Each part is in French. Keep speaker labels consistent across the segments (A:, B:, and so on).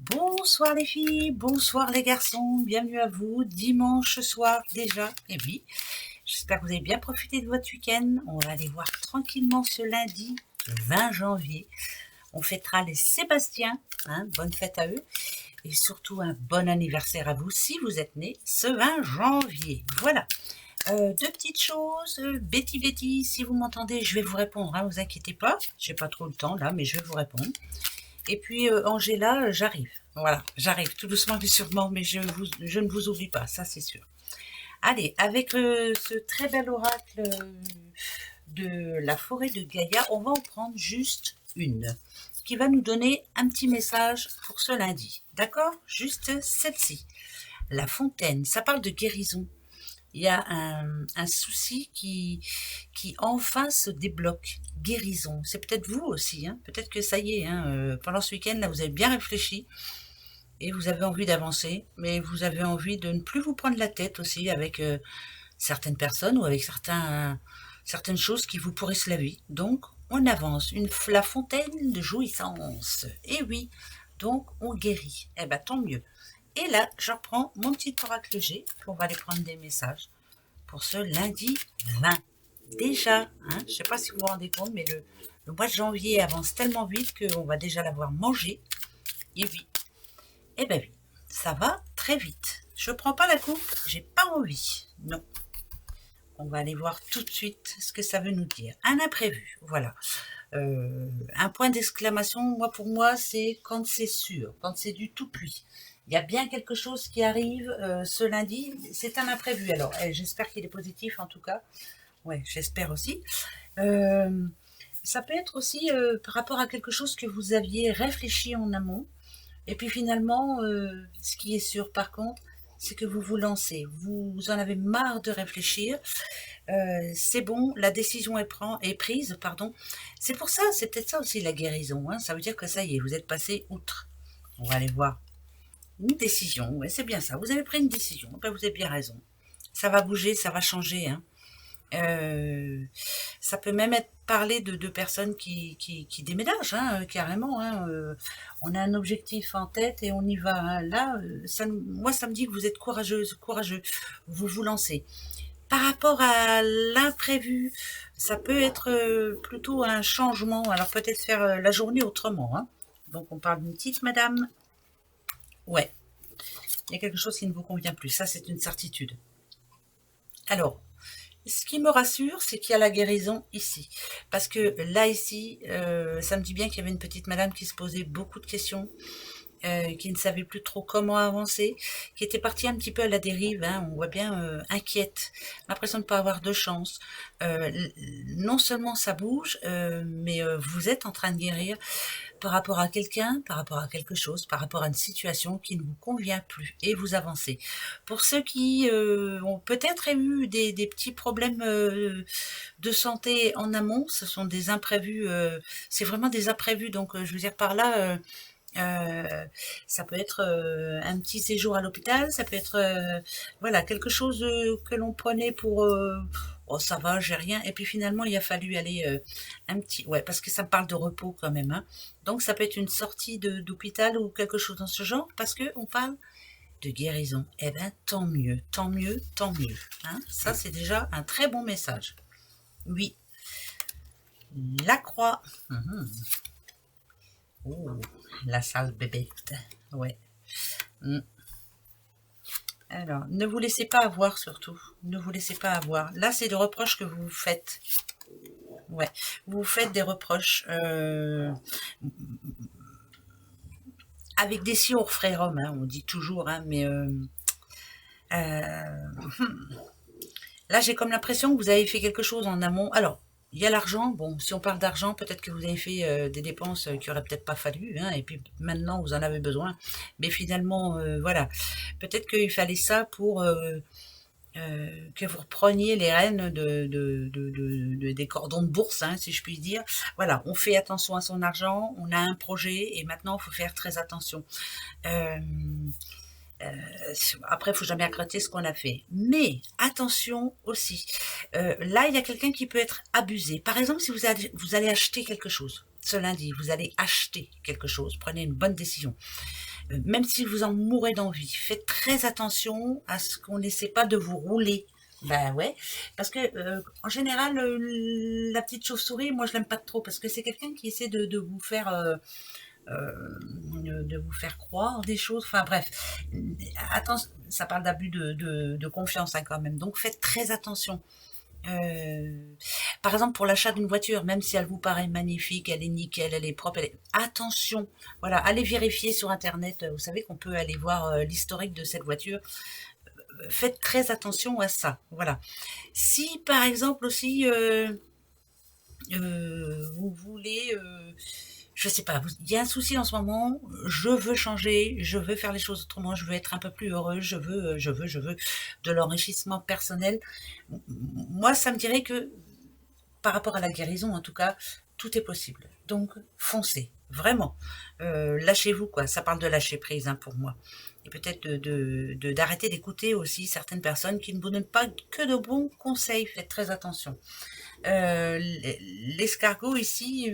A: Bonsoir les filles, bonsoir les garçons, bienvenue à vous, dimanche soir déjà, et oui, j'espère que vous avez bien profité de votre week-end. On va aller voir tranquillement ce lundi 20 janvier, on fêtera les Sébastiens, bonne fête à eux, et surtout un bon anniversaire à vous si vous êtes nés ce 20 janvier, voilà. Deux petites choses, Betty, si vous m'entendez, je vais vous répondre, vous inquiétez pas, j'ai pas trop le temps là, mais je vais vous répondre. Et puis Angela, j'arrive. Voilà, j'arrive tout doucement mais sûrement, mais je ne vous oublie pas, ça c'est sûr. Allez, avec ce très bel oracle de la forêt de Gaïa, on va en prendre juste une, qui va nous donner un petit message pour ce lundi. D'accord? Juste celle-ci. La fontaine, ça parle de guérison. Il y a un souci qui enfin se débloque. Guérison. C'est peut-être vous aussi. Peut-être que ça y est. Pendant ce week-end, là, vous avez bien réfléchi et vous avez envie d'avancer, mais vous avez envie de ne plus vous prendre la tête aussi avec certaines personnes ou avec certaines choses qui vous pourrissent la vie. Donc, on avance. La fontaine de jouissance. Et oui, donc on guérit. Eh ben, tant mieux. Et là, je reprends mon petit oracle G. On va aller prendre des messages pour ce lundi 20. Déjà, je ne sais pas si vous vous rendez compte, mais le mois de janvier avance tellement vite qu'on va déjà l'avoir mangé. Et oui, eh ben oui, ça va très vite. Je ne prends pas la coupe, j'ai pas envie. Non. On va aller voir tout de suite ce que ça veut nous dire. Un imprévu, voilà. Un point d'exclamation, pour moi, c'est quand c'est sûr, quand c'est du tout cuit. Il y a bien quelque chose qui arrive ce lundi, c'est un imprévu. Alors, j'espère qu'il est positif en tout cas. Ouais, j'espère aussi. Ça peut être aussi par rapport à quelque chose que vous aviez réfléchi en amont. Et puis finalement, ce qui est sûr par contre, c'est que vous vous lancez. Vous en avez marre de réfléchir. C'est bon, la décision est prise, pardon. C'est pour ça, c'est peut-être ça aussi la guérison. Ça veut dire que ça y est, vous êtes passé outre. On va aller voir. Une décision, ouais, c'est bien ça. Vous avez pris une décision, ben, vous avez bien raison. Ça va bouger, ça va changer. Ça peut même être parlé de personnes qui déménagent, carrément. On a un objectif en tête et on y va. Là, moi, ça me dit que vous êtes courageuse, courageux. Vous vous lancez. Par rapport à l'imprévu, ça peut être plutôt un changement. Alors peut-être faire la journée autrement. Donc on parle d'une petite madame. Ouais, il y a quelque chose qui ne vous convient plus. Ça, c'est une certitude. Alors, ce qui me rassure, c'est qu'il y a la guérison ici. Parce que là, ici, ça me dit bien qu'il y avait une petite madame qui se posait beaucoup de questions, qui ne savait plus trop comment avancer, qui était partie un petit peu à la dérive, on voit bien inquiète, l'impression de ne pas avoir de chance. Non seulement ça bouge, mais vous êtes en train de guérir par rapport à quelqu'un, par rapport à quelque chose, par rapport à une situation qui ne vous convient plus, et vous avancez. Pour ceux qui ont peut-être eu des petits problèmes de santé en amont, ce sont des imprévus, c'est vraiment des imprévus, donc je veux dire par là... ça peut être un petit séjour à l'hôpital, ça peut être voilà quelque chose que l'on prenait pour oh ça va, j'ai rien, et puis finalement il a fallu aller un petit ouais parce que ça me parle de repos quand même, donc ça peut être une sortie d'hôpital ou quelque chose dans ce genre parce que on parle de guérison. Eh ben tant mieux, tant mieux, tant mieux. Ça c'est déjà un très bon message. Oui, la croix. Oh, la sale bébête. Ouais. Alors, ne vous laissez pas avoir surtout. Ne vous laissez pas avoir. Là, c'est des reproches que vous vous faites. Ouais. Vous vous faites des reproches. Avec des si on referait Rome, on dit toujours, mais là, j'ai comme l'impression que vous avez fait quelque chose en amont. Alors, il y a l'argent. Bon, si on parle d'argent, peut-être que vous avez fait des dépenses qui auraient peut-être pas fallu, et puis maintenant vous en avez besoin. Mais finalement, voilà, peut-être qu'il fallait ça pour que vous repreniez les rênes des cordons de bourse, si je puis dire. Voilà, on fait attention à son argent, on a un projet et maintenant il faut faire très attention. Après, il faut jamais regretter ce qu'on a fait. Mais attention aussi, là, il y a quelqu'un qui peut être abusé. Par exemple, si vous allez acheter quelque chose, ce lundi, vous allez acheter quelque chose, prenez une bonne décision. même si vous en mourrez d'envie, faites très attention à ce qu'on n'essaie pas de vous rouler. Bah ouais, parce que en général, la petite chauve-souris, moi je l'aime pas trop parce que c'est quelqu'un qui essaie de vous faire de vous faire croire des choses. Enfin bref, attention, ça parle d'abus de confiance hein, quand même. Donc faites très attention. Par exemple, pour l'achat d'une voiture, même si elle vous paraît magnifique, elle est nickel, elle est propre, attention, voilà, allez vérifier sur Internet, vous savez qu'on peut aller voir l'historique de cette voiture, faites très attention à ça, voilà. Si par exemple aussi, vous voulez, je sais pas, il y a un souci en ce moment, je veux changer, je veux faire les choses autrement, je veux être un peu plus heureux, je veux de l'enrichissement personnel. Moi, ça me dirait que par rapport à la guérison, en tout cas, tout est possible. Donc, foncez, vraiment. Lâchez-vous, quoi. Ça parle de lâcher prise, hein, pour moi. Et peut-être d'arrêter d'écouter aussi certaines personnes qui ne vous donnent pas que de bons conseils. Faites très attention. L'escargot ici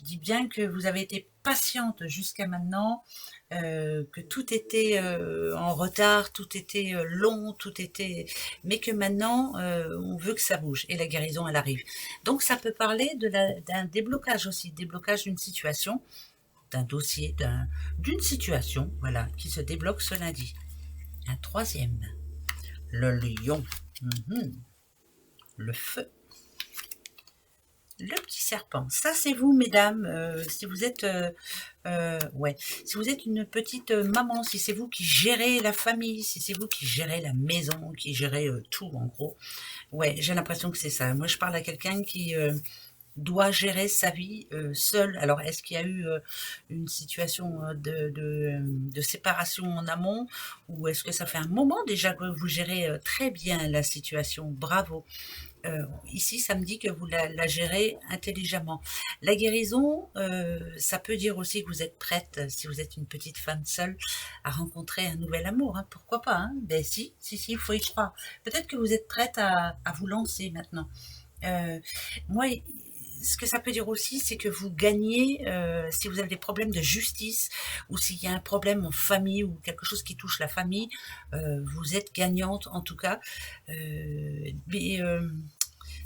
A: dit bien que vous avez été patiente jusqu'à maintenant, que tout était en retard, tout était long, tout était, mais que maintenant on veut que ça bouge et la guérison elle arrive. Donc ça peut parler d'un déblocage aussi, déblocage d'une situation, d'un dossier, d'une situation, voilà, qui se débloque ce lundi. Un troisième, le lion, le feu. Le petit serpent, ça c'est vous mesdames, si vous êtes ouais, si vous êtes une petite maman, si c'est vous qui gérez la famille, si c'est vous qui gérez la maison, qui gérez tout en gros, ouais, j'ai l'impression que c'est ça. Moi je parle à quelqu'un qui doit gérer sa vie seul. Alors est-ce qu'il y a eu une situation de séparation en amont, ou est-ce que ça fait un moment déjà que vous gérez très bien la situation? Bravo. Ici, ça me dit que vous la gérez intelligemment. La guérison, ça peut dire aussi que vous êtes prête, si vous êtes une petite femme seule, à rencontrer un nouvel amour. Hein. Pourquoi pas hein. Ben si, il faut y croire. Peut-être que vous êtes prête à vous lancer maintenant. Moi, ce que ça peut dire aussi, c'est que vous gagnez, si vous avez des problèmes de justice, ou s'il y a un problème en famille, ou quelque chose qui touche la famille, vous êtes gagnante en tout cas. Mais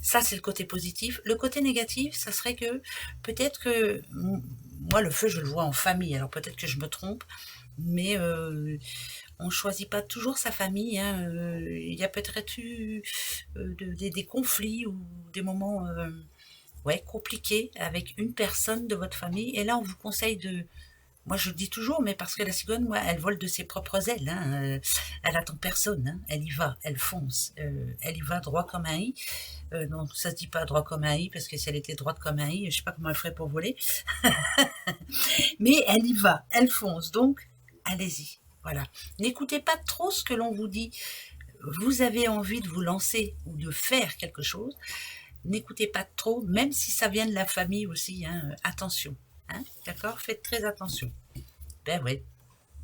A: ça, c'est le côté positif. Le côté négatif, ça serait que peut-être que moi, le feu, je le vois en famille. Alors peut-être que je me trompe, mais on choisit pas toujours sa famille. Hein. Il y a peut-être eu des conflits ou des moments ouais, compliqués avec une personne de votre famille. Et là, on vous conseille de... Moi, je le dis toujours, mais parce que la cigogne, moi, elle vole de ses propres ailes. Hein. Elle attend personne. Hein. Elle y va, elle fonce. Elle y va droit comme un i. Non, ça se dit pas droit comme un i, parce que si elle était droite comme un i, je sais pas comment elle ferait pour voler. Mais elle y va, elle fonce. Donc, allez-y. Voilà. N'écoutez pas trop ce que l'on vous dit. Vous avez envie de vous lancer ou de faire quelque chose. N'écoutez pas trop, même si ça vient de la famille aussi. Hein. Attention. Hein. D'accord? Faites très attention. Ben oui.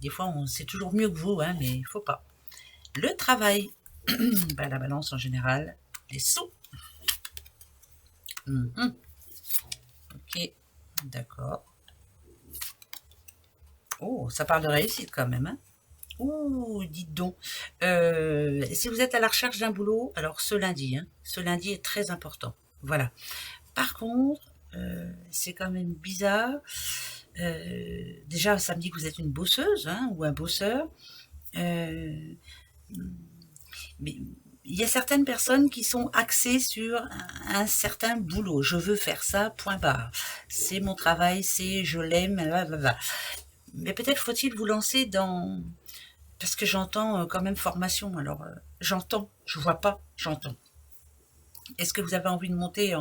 A: Des fois, c'est toujours mieux que vous, hein, mais il faut pas. Le travail. Ben, la balance en général. Les sous. Ok, d'accord. Oh, ça parle de réussite quand même. Hein. Ouh, dites donc. Si vous êtes à la recherche d'un boulot, alors ce lundi est très important. Voilà. Par contre, c'est quand même bizarre. Déjà, ça me dit que vous êtes une bosseuse hein, ou un bosseur. Mais il y a certaines personnes qui sont axées sur un certain boulot. Je veux faire ça, point barre. C'est mon travail, je l'aime, blablabla. Mais peut-être faut-il vous lancer dans... Parce que j'entends quand même formation. Alors, j'entends, je vois pas, j'entends. Est-ce que vous avez envie de monter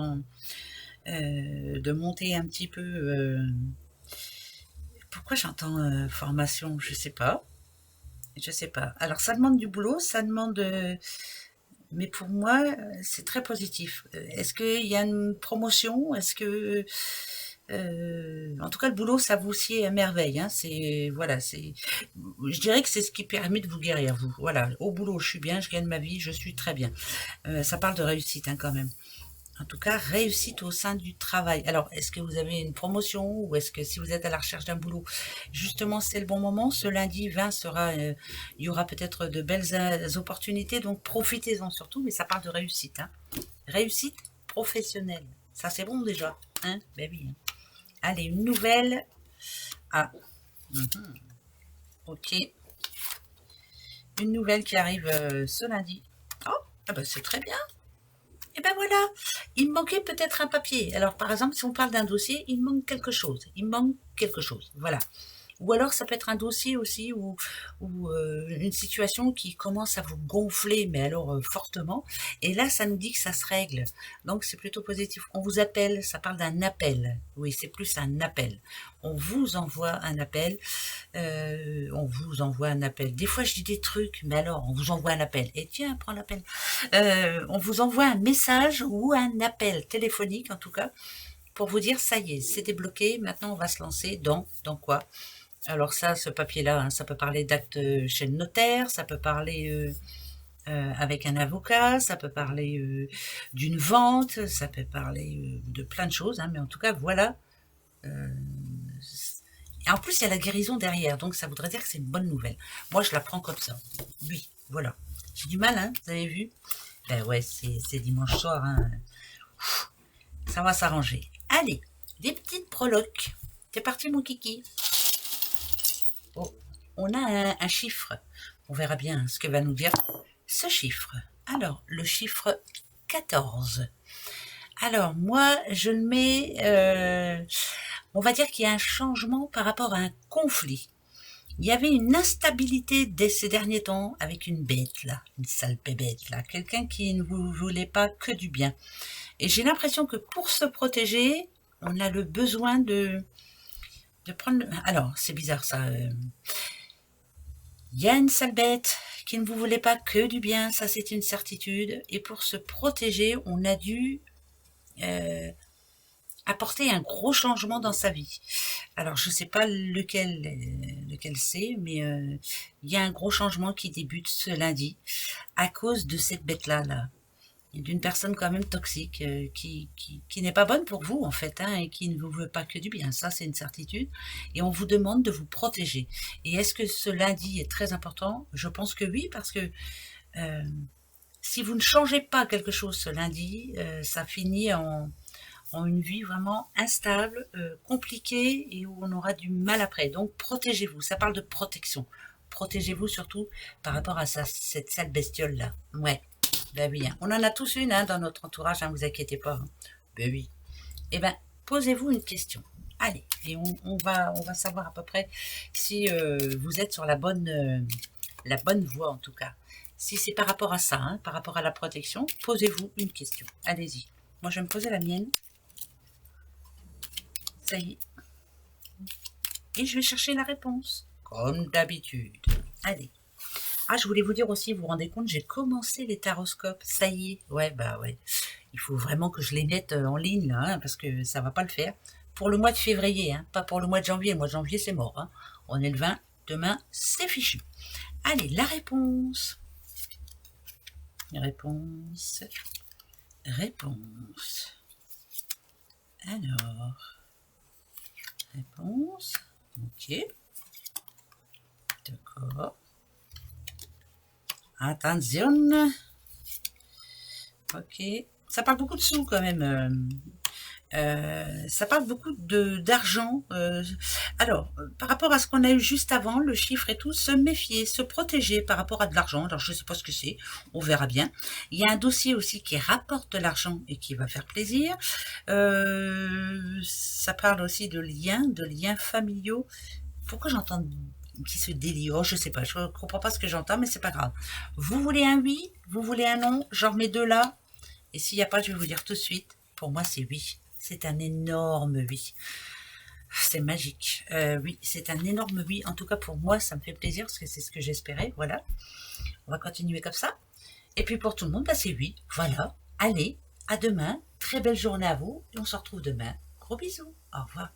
A: de monter un petit peu... Pourquoi j'entends formation? Je sais pas. Je sais pas. Alors, ça demande du boulot, ça demande... mais pour moi, c'est très positif. Est-ce qu'il y a une promotion? Est-ce que... en tout cas, le boulot, ça vous sied à merveille. Hein. Voilà, je dirais que c'est ce qui permet de vous guérir, vous. Voilà, au boulot, je suis bien, je gagne ma vie, je suis très bien. Ça parle de réussite, hein, quand même. En tout cas, réussite au sein du travail. Alors, est-ce que vous avez une promotion ou est-ce que si vous êtes à la recherche d'un boulot, justement, c'est le bon moment. Ce lundi 20 sera, il y aura peut-être de belles opportunités, donc profitez-en surtout, mais ça parle de réussite, hein. Réussite professionnelle. Ça, c'est bon déjà, hein? Ben oui, hein. Allez, une nouvelle. Ah, ok. Une nouvelle qui arrive ce lundi. Oh, ah ben c'est très bien. Et ben voilà, il me manquait peut-être un papier. Alors par exemple, si on parle d'un dossier, il me manque quelque chose. Il me manque quelque chose. Voilà. Ou alors ça peut être un dossier aussi ou une situation qui commence à vous gonfler, mais alors fortement. Et là, ça nous dit que ça se règle. Donc c'est plutôt positif. On vous appelle, ça parle d'un appel. Oui, c'est plus un appel. On vous envoie un appel. On vous envoie un appel. Des fois, je dis des trucs, mais alors, on vous envoie un appel. Et tiens, prends l'appel. On vous envoie un message ou un appel téléphonique, en tout cas, pour vous dire, ça y est, c'est débloqué. Maintenant, on va se lancer dans quoi? Alors ça, ce papier-là, hein, ça peut parler d'acte chez le notaire, ça peut parler avec un avocat, ça peut parler d'une vente, ça peut parler de plein de choses, hein, mais en tout cas, voilà. Et en plus, il y a la guérison derrière, donc ça voudrait dire que c'est une bonne nouvelle. Moi, je la prends comme ça. Oui, voilà. J'ai du mal, hein, vous avez vu? Ben ouais, c'est dimanche soir, hein. Ça va s'arranger. Allez, des petites proloques. C'est parti, mon kiki. Oh, on a un chiffre. On verra bien ce que va nous dire ce chiffre. Alors, le chiffre 14. Alors, moi, je le mets... on va dire qu'il y a un changement par rapport à un conflit. Il y avait une instabilité dès ces derniers temps avec une bête, là. Une sale bête, là. Quelqu'un qui ne vous voulait pas que du bien. Et j'ai l'impression que pour se protéger, on a le besoin de prendre... Alors, c'est bizarre, ça. Il y a une sale bête qui ne vous voulait pas que du bien, ça c'est une certitude. Et pour se protéger, on a dû apporter un gros changement dans sa vie. Alors je ne sais pas lequel c'est, mais il y a un gros changement qui débute ce lundi à cause de cette bête-là, là. D'une personne quand même toxique qui n'est pas bonne pour vous en fait, hein, et qui ne vous veut pas que du bien. Ça c'est une certitude et on vous demande de vous protéger. Et est-ce que ce lundi est très important? Je pense que oui, parce que si vous ne changez pas quelque chose ce lundi, ça finit en une vie vraiment instable, compliquée et où on aura du mal après. Donc protégez-vous, ça parle de protection. Protégez-vous surtout par rapport à cette sale bestiole-là. Ouais. Ben oui, hein. On en a tous une, hein, dans notre entourage, hein, vous inquiétez pas, hein. Ben oui. Eh ben, posez-vous une question. Allez, et on va savoir à peu près si vous êtes sur la bonne voie en tout cas. Si c'est par rapport à ça, hein, par rapport à la protection, posez-vous une question. Allez-y. Moi, je vais me poser la mienne. Ça y est. Et je vais chercher la réponse. Comme d'habitude. Allez. Ah, je voulais vous dire aussi, vous vous rendez compte, j'ai commencé les taroscopes, ça y est. Ouais, bah ouais. Il faut vraiment que je les mette en ligne, là, hein, parce que ça va pas le faire. Pour le mois de février, hein, pas pour le mois de janvier. Le mois de janvier, c'est mort, hein. On est le 20, demain, c'est fichu. Allez, la réponse. Réponse. Alors, réponse. Ok. D'accord. Attention. Ok. Ça parle beaucoup de sous quand même. Ça parle beaucoup d'argent. Alors, par rapport à ce qu'on a eu juste avant, le chiffre et tout, se méfier, se protéger par rapport à de l'argent. Alors, je ne sais pas ce que c'est, on verra bien. Il y a un dossier aussi qui rapporte de l'argent et qui va faire plaisir. Ça parle aussi de liens familiaux. Pourquoi j'entends qui se délie? Oh, je sais pas, je comprends pas ce que j'entends, mais c'est pas grave. Vous voulez un oui? Vous voulez un non? J'en remets deux là. Et s'il n'y a pas, je vais vous dire tout de suite. Pour moi, c'est oui. C'est un énorme oui. C'est magique. Oui, c'est un énorme oui. En tout cas, pour moi, ça me fait plaisir parce que c'est ce que j'espérais. Voilà. On va continuer comme ça. Et puis pour tout le monde, bah, c'est oui. Voilà. Allez, à demain. Très belle journée à vous. Et on se retrouve demain. Gros bisous. Au revoir.